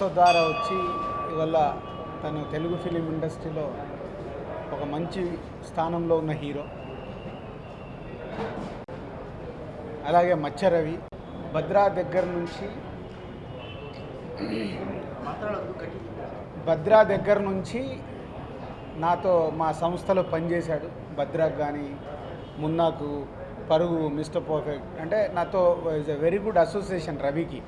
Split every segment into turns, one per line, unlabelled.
సంస్థ ద్వారా వచ్చి ఇవాళ తను తెలుగు ఫిలిం ఇండస్ట్రీలో ఒక మంచి స్థానంలో ఉన్న హీరో. అలాగే మచ్చ రవి భద్రా దగ్గర నుంచి నాతో మా సంస్థలో పనిచేశాడు. భద్రాకు కానీ మున్నాకు పరుగు మిస్టర్ పర్ఫెక్ట్ అంటే నాతో is a very good association రవికి.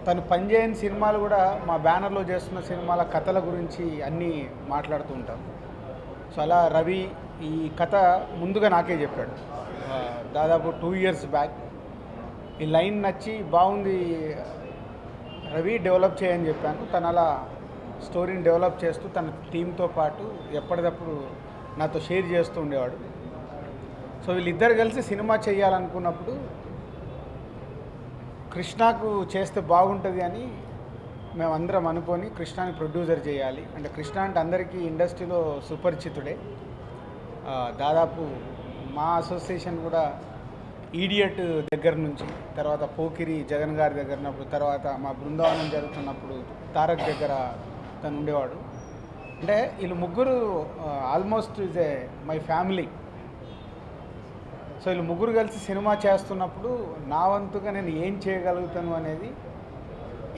తను పనిచేయని సినిమాలు కూడా మా బ్యానర్లో చేస్తున్న సినిమాల కథల గురించి అన్నీ మాట్లాడుతూ ఉంటాం. సో అలా రవి ఈ కథ ముందుగా నాకే చెప్పాడు దాదాపు 2 years బ్యాక్. ఈ లైన్ నచ్చి బాగుంది రవి, డెవలప్ చేయని చెప్పాను. తను అలా స్టోరీని డెవలప్ చేస్తూ తన టీంతో పాటు ఎప్పటికప్పుడు నాతో షేర్ చేస్తూ ఉండేవాడు. సో వీళ్ళిద్దరు కలిసి సినిమా చేయాలనుకున్నప్పుడు కృష్ణకు చేస్తే బాగుంటుంది అని మేమందరం అనుకొని కృష్ణని ప్రొడ్యూసర్ చేయాలి. అంటే కృష్ణ అంటే అందరికీ ఇండస్ట్రీలో సుపరిచితుడే. దాదాపు మా అసోసియేషన్ కూడా ఈడియట్ దగ్గర నుంచి, తర్వాత పోకిరి జగన్ గారి దగ్గర ఉన్నప్పుడు, తర్వాత మా బృందావనం జరుగుతున్నప్పుడు తారక్ దగ్గర తను ఉండేవాడు. అంటే వీళ్ళు ముగ్గురు almost is a my family. So వీళ్ళు ముగ్గురు కలిసి సినిమా చేస్తున్నప్పుడు నా వంతుగా నేను ఏం చేయగలుగుతాను అనేది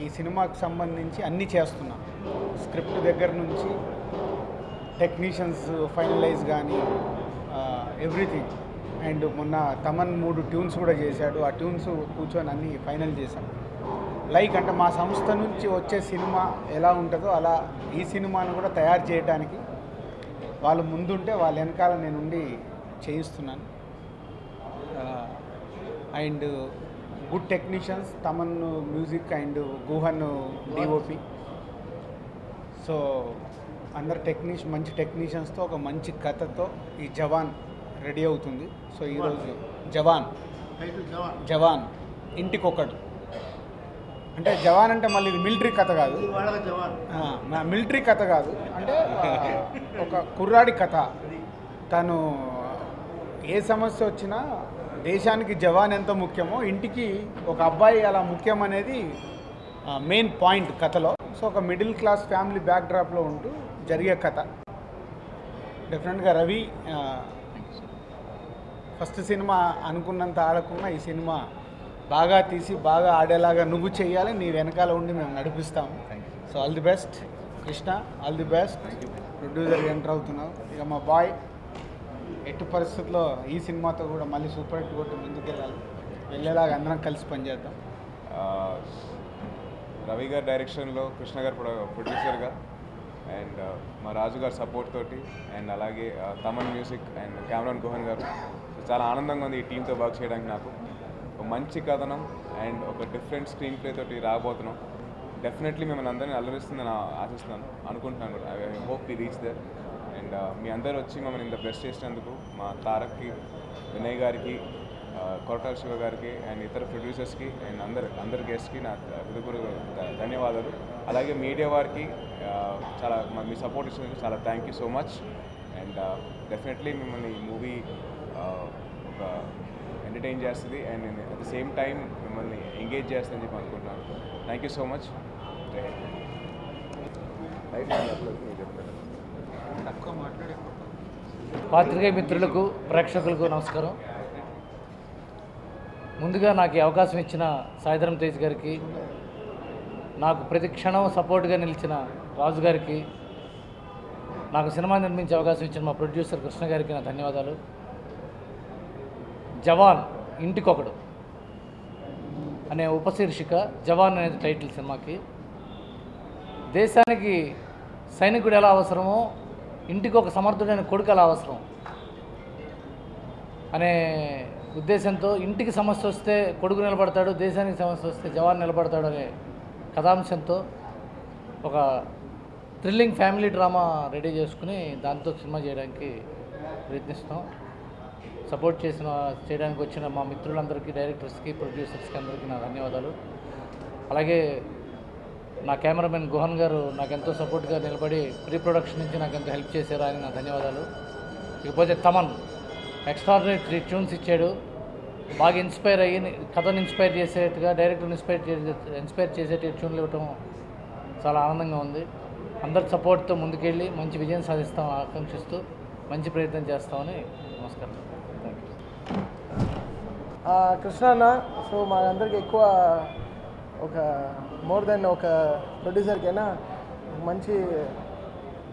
ఈ సినిమాకి సంబంధించి అన్నీ చేస్తున్నాను. స్క్రిప్ట్ దగ్గర నుంచి టెక్నీషియన్స్ ఫైనలైజ్ కానీ ఎవ్రీథింగ్. అండ్ మొన్న తమన్ 3 ట్యూన్స్ కూడా చేశాడు. ఆ ట్యూన్స్ కూర్చొని అన్నీ ఫైనల్ చేశాను. లైక్ అంటే మా సంస్థ నుంచి వచ్చే సినిమా ఎలా ఉంటుందో అలా ఈ సినిమాను కూడా తయారు చేయడానికి వాళ్ళు ముందుంటే వాళ్ళ వెనకాల నేను ఉండి చేయిస్తున్నాను. And good technicians, Thaman music and Guhan DOP. So అందరు మంచి టెక్నీషియన్స్తో ఒక మంచి కథతో ఈ జవాన్ రెడీ అవుతుంది. సో ఈరోజు జవాన్ ఇంటికొకడు అంటే జవాన్ అంటే మళ్ళీ ఇది మిలిటరీ కథ కాదు, మిలిటరీ కథ కాదు. అంటే ఒక కుర్రాడి కథ. తను ఏ సమస్య వచ్చినా దేశానికి జవాన్ ఎంత ముఖ్యమో ఇంటికి ఒక అబ్బాయి అలా ముఖ్యం అనేది మెయిన్ పాయింట్ కథలో. సో ఒక మిడిల్ క్లాస్ ఫ్యామిలీ బ్యాక్డ్రాప్లో ఉంటూ జరిగే కథ. డెఫినెట్గా రవి ఫస్ట్ సినిమా అనుకున్నంత ఆడకుండా ఈ సినిమా బాగా తీసి బాగా ఆడేలాగా నువ్వు చేయాలి, నీ వెనకాల ఉండి మేము నడిపిస్తాము. So all the best Krishna, all the best. ప్రొడ్యూసర్గా ఎంటర్ అవుతున్నావు. ఇక మా బాయ్ ఎట్టి పరిస్థితుల్లో ఈ సినిమాతో కూడా మళ్ళీ సూపర్ హిట్ కొట్టి వెళ్ళేలాగా అందరం కలిసి పనిచేద్దాం.
రవి గారి డైరెక్షన్లో, కృష్ణ గారు ప్రొడ్యూసర్గా, అండ్ మా రాజు గారి సపోర్ట్ తోటి, అండ్ అలాగే Thaman music and Cameron Guhan గారు. చాలా ఆనందంగా ఉంది ఈ టీంతో వర్క్ చేయడానికి. నాకు ఒక మంచి కథనం అండ్ ఒక డిఫరెంట్ స్క్రీన్ ప్లే తోటి రాబోతున్నాం. డెఫినెట్లీ మిమ్మల్ని అందరినీ అల్లరిస్తుందని ఆశిస్తున్నాను, అనుకుంటున్నాను కూడా. I hope we reach there. And మీ అందరూ వచ్చి మమ్మల్ని ఇంత బ్లెస్ చేసినందుకు మా తారక్కి, వినయ్ గారికి, కొరటాల శివ గారికి అండ్ ఇతర ప్రొడ్యూసర్స్కి అండ్ అందరి గెస్ట్కి నా హృదయపూర్వక ధన్యవాదాలు. అలాగే మీడియా వారికి చాలా మీ సపోర్ట్ ఇచ్చినందుకు చాలా thank you so much. And definitely మిమ్మల్ని ఈ మూవీ ఒక ఎంటర్టైన్ చేస్తుంది and at the same time మిమ్మల్ని ఎంగేజ్ చేస్తుందని చెప్పి అనుకుంటున్నాను. Thank you so much.
పాత్రికేయ మిత్రులకు, ప్రేక్షకులకు నమస్కారం. ముందుగా నాకు ఈ అవకాశం ఇచ్చిన సాయిధరం తేజ్ గారికి, నాకు ప్రతి క్షణం సపోర్ట్గా నిలిచిన రాజు గారికి, నాకు సినిమా నిర్మించే అవకాశం ఇచ్చిన మా ప్రొడ్యూసర్ కృష్ణ గారికి నా ధన్యవాదాలు. జవాన్ ఇంటికొకడు అనే ఉపశీర్షిక, జవాన్ అనేది టైటిల్ సినిమాకి. దేశానికి సైనికుడు ఎలా అవసరమో ఇంటికి ఒక సమర్థుడైన కొడుకు ఎలా అవసరం అనే ఉద్దేశంతో, ఇంటికి సమస్య వస్తే కొడుకు నిలబడతాడు, దేశానికి సమస్య వస్తే జవాన్ నిలబడతాడు అనే కథాంశంతో ఒక థ్రిల్లింగ్ ఫ్యామిలీ డ్రామా రెడీ చేసుకుని దాంతో సినిమా చేయడానికి ప్రయత్నిస్తాం. సపోర్ట్ చేయడానికి వచ్చిన మా మిత్రులందరికీ, డైరెక్టర్స్కి, ప్రొడ్యూసర్స్కి అందరికీ నా ధన్యవాదాలు. అలాగే నా కెమెరామెన్ గుహన్ గారు నాకు ఎంతో సపోర్ట్గా నిలబడి ప్రీ ప్రొడక్షన్ నుంచి నాకు ఎంతో హెల్ప్ చేశారు, ఆయన నా ధన్యవాదాలు. ఇకపోతే తమన్ ఎక్స్ట్రాడినరీ 3 ట్యూన్స్ ఇచ్చాడు. బాగా ఇన్స్పైర్ అయ్యి కథను ఇన్స్పైర్ చేసేట్టుగా డైరెక్టర్ని ఇన్స్పైర్ చేసేట ట్యూన్లు ఇవ్వటం చాలా ఆనందంగా ఉంది. అందరి సపోర్ట్తో ముందుకెళ్ళి మంచి విజయం సాధిస్తామని ఆకాంక్షిస్తూ మంచి ప్రయత్నం చేస్తామని నమస్కారం. Thank you.
కృష్ణ అన్న, సో మా అందరికి ఎక్కువ ఒక మోర్ దెన్ ఒక ప్రొడ్యూసర్కైనా మంచి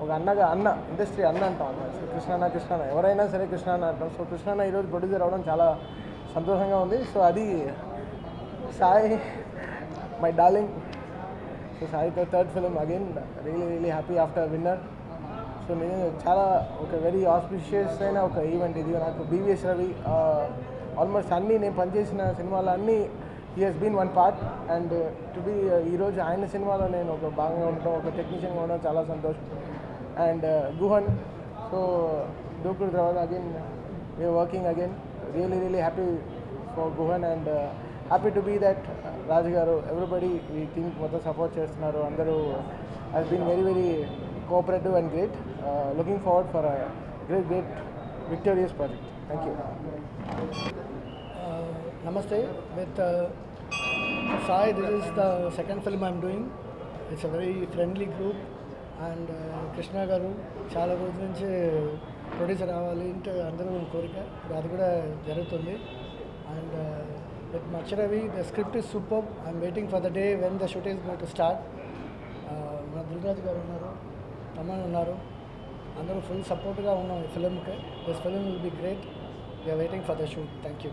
ఒక అన్న ఇండస్ట్రీ అన్న అంటాం అన్నమాట. సో కృష్ణ అన్న ఎవరైనా సరే కృష్ణ అన్న అంటాం. సో కృష్ణ అన్న ఈరోజు ప్రొడ్యూసర్ అవ్వడం చాలా సంతోషంగా ఉంది. సో అది సాయి మై డార్లింగ్. సో సాయితో third film again really happy after winner. So నేను చాలా ఒక వెరీ ఆస్పిషియస్ అయిన ఒక ఈవెంట్ ఇది. నాకు బీవీఎస్ రవి ఆల్మోస్ట్ అన్నీ నేను పనిచేసిన సినిమాలు అన్నీ he has been one part. And to be ఈరోజు ఆయన సినిమాలో నేను ఒక భాగంగా ఉండడం, ఒక టెక్నీషియన్గా ఉండడం చాలా సంతోషం. అండ్ గుహన్, సో దూకుడు తర్వాత again we're working again. Really happy for Guhan and happy to be that Raju garu everybody ఈ టీమ్ మొత్తం సపోర్ట్ చేస్తున్నారు. అందరూ has been very cooperative and great. Looking forward for a great victorious project. Thank you.
Namaste. With Sai, this is the second film I'm doing. It's a very friendly group. And Krishna garu చాలా రోజుల నుంచి producer అవ్వాలి అంటే అందరూ కోరిక, అది కూడా జరుగుతుంది. అండ్ విత్ మచ్చరవి the script is super. I'm waiting for the day when the shoot is going to start. మన దిల్రాజు గారు ఉన్నారు, తమన్ ఉన్నారు, అందరూ ఫుల్ సపోర్ట్గా ఉన్నాం ఈ ఫిలింకి. This film will be great. We're waiting for the shoot. Thank you.